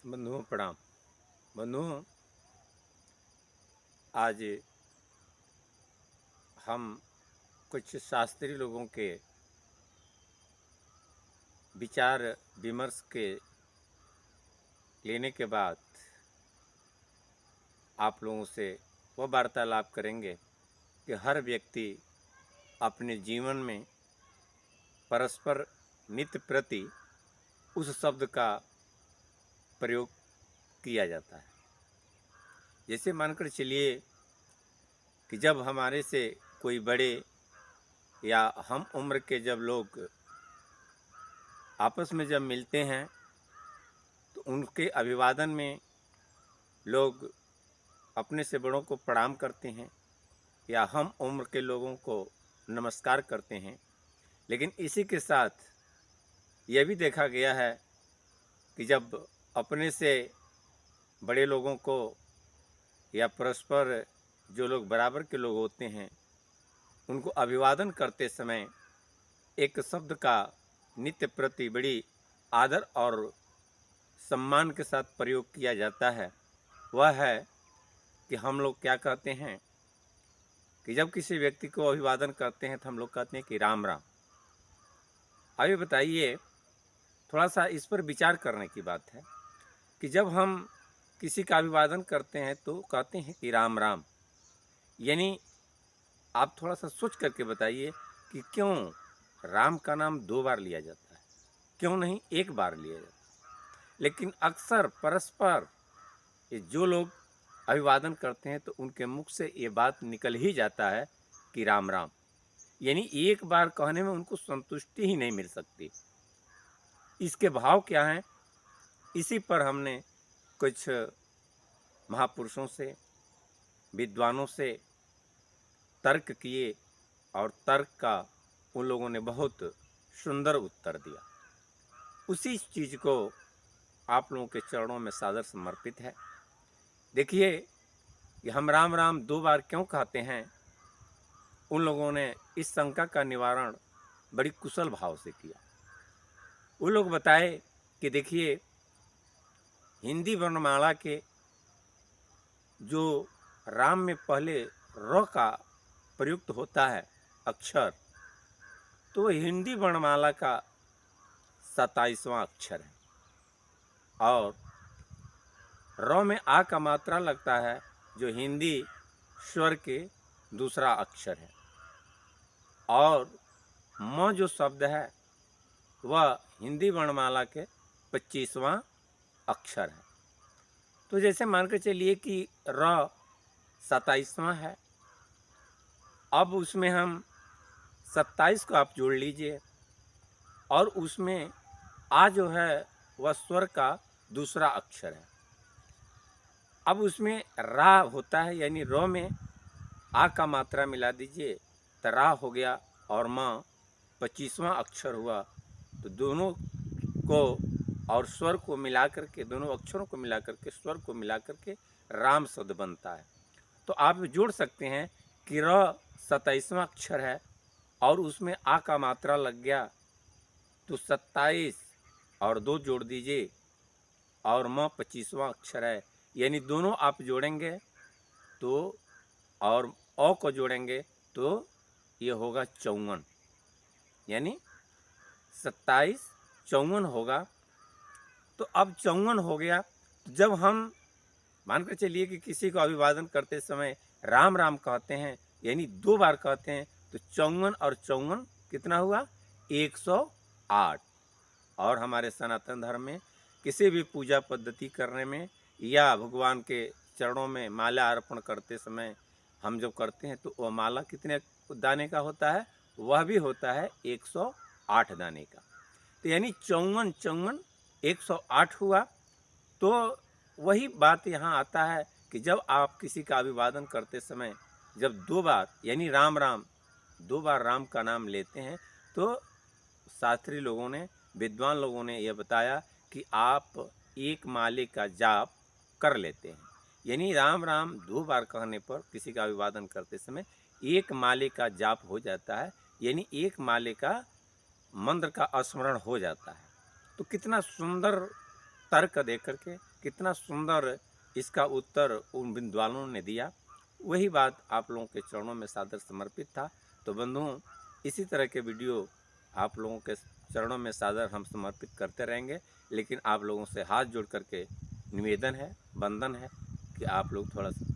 बंधुओं प्रणाम। बंधुओं, आज हम कुछ शास्त्रीय लोगों के विचार विमर्श के लेने के बाद आप लोगों से वह वार्तालाप करेंगे कि हर व्यक्ति अपने जीवन में परस्पर नित्य प्रति उस शब्द का प्रयोग किया जाता है। जैसे मानकर चलिए कि जब हमारे से कोई बड़े या हम उम्र के जब लोग आपस में जब मिलते हैं तो उनके अभिवादन में लोग अपने से बड़ों को प्रणाम करते हैं या हम उम्र के लोगों को नमस्कार करते हैं। लेकिन इसी के साथ यह भी देखा गया है कि जब अपने से बड़े लोगों को या परस्पर जो लोग बराबर के लोग होते हैं उनको अभिवादन करते समय एक शब्द का नित्य प्रति बड़ी आदर और सम्मान के साथ प्रयोग किया जाता है। वह है कि हम लोग क्या कहते हैं कि जब किसी व्यक्ति को अभिवादन करते हैं तो हम लोग कहते हैं कि राम राम। अभी बताइए, थोड़ा सा इस पर विचार करने की बात है कि जब हम किसी का अभिवादन करते हैं तो कहते हैं कि राम राम, यानी आप थोड़ा सा सोच करके बताइए कि क्यों राम का नाम 2 बार लिया जाता है, क्यों नहीं 1 बार लिया जाता है। लेकिन अक्सर परस्पर ये जो लोग अभिवादन करते हैं तो उनके मुख से ये बात निकल ही जाता है कि राम राम, यानी 1 बार कहने में उनको संतुष्टि ही नहीं मिल सकती। इसके भाव क्या हैं, इसी पर हमने कुछ महापुरुषों से, विद्वानों से तर्क किए और तर्क का उन लोगों ने बहुत सुंदर उत्तर दिया। उसी चीज़ को आप लोगों के चरणों में सादर समर्पित है। देखिए कि हम राम राम 2 बार क्यों कहते हैं, उन लोगों ने इस शंका का निवारण बड़ी कुशल भाव से किया। वो लोग बताए कि देखिए, हिंदी वर्णमाला के जो राम में पहले र का प्रयुक्त होता है अक्षर, तो वह हिंदी वर्णमाला का 27वां अक्षर है और र में आ का मात्रा लगता है जो हिंदी स्वर के दूसरा अक्षर है और म जो शब्द है वह हिंदी वर्णमाला के 25वां अक्षर है। तो जैसे मानकर चलिए कि र 27वां है, अब उसमें हम 27 को आप जोड़ लीजिए और उसमें आ जो है वह स्वर का दूसरा अक्षर है। अब उसमें रा होता है, यानी र में आ का मात्रा मिला दीजिए तो रा हो गया और म 25वां अक्षर हुआ। तो दोनों को और स्वर को मिलाकर के, दोनों अक्षरों को मिलाकर के, स्वर को मिलाकर के राम शब्द बनता है। तो आप जोड़ सकते हैं कि र 27वां अक्षर है और उसमें आ का मात्रा लग गया तो 27 और 2 जोड़ दीजिए और म 25वां अक्षर है, यानी दोनों आप जोड़ेंगे तो और अ को जोड़ेंगे तो ये होगा 54, यानी 27 54 होगा। तो अब 54 हो गया। तो जब हम मानकर चलिए कि किसी को अभिवादन करते समय राम राम कहते हैं, यानी 2 बार कहते हैं, तो 54 और 54 कितना हुआ 108। और हमारे सनातन धर्म में किसी भी पूजा पद्धति करने में या भगवान के चरणों में माला अर्पण करते समय हम जब करते हैं तो वह माला कितने दाने का होता है, वह भी होता है 108 दाने का। तो यानी 54 54 108 हुआ। तो वही बात यहाँ आता है कि जब आप किसी का अभिवादन करते समय जब 2 बार यानी राम राम 2 बार राम का नाम लेते हैं तो शास्त्री लोगों ने, विद्वान लोगों ने यह बताया कि आप एक माले का जाप कर लेते हैं, यानी राम राम 2 बार कहने पर किसी का अभिवादन करते समय एक माले का जाप हो जाता है, यानी एक माले का मंत्र का स्मरण हो जाता है। तो कितना सुंदर तर्क दे करके कितना सुंदर इसका उत्तर उन विद्वानों ने दिया। वही बात आप लोगों के चरणों में सादर समर्पित था। तो बंधुओं, इसी तरह के वीडियो आप लोगों के चरणों में सादर हम समर्पित करते रहेंगे। लेकिन आप लोगों से हाथ जोड़ करके निवेदन है, वंदन है कि आप लोग थोड़ा सा